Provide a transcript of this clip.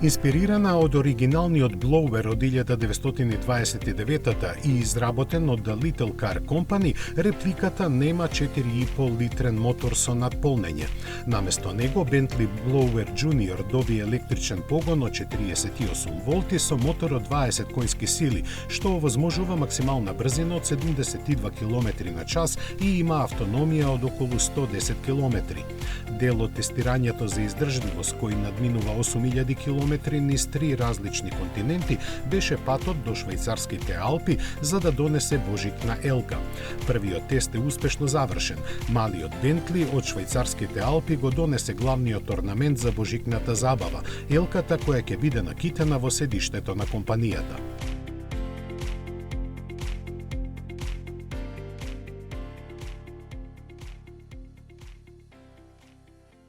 Инспирирана од оригиналниот блоуер од 1929 и изработен од The Little Car Company, репликата нема 4,5 литрен мотор со надполнење. Наместо него Bentley Blower Junior доби електричен погон од 48 волти со мотор од 20 конски сили, што овозможува максимална брзина од 72 км на час и има автономија од околу 110 км. Дел од тестирањето за издржливост, кој надминува 8000 км низ 3 различни континенти, беше патот до швајцарските Алпи за да донесе божикна елка. Првиот тест е успешно завршен. Малиот Бентли од швајцарските Алпи го донесе главниот орнамент за божикната забава, елката која ќе биде накитена во седиштето на компанијата.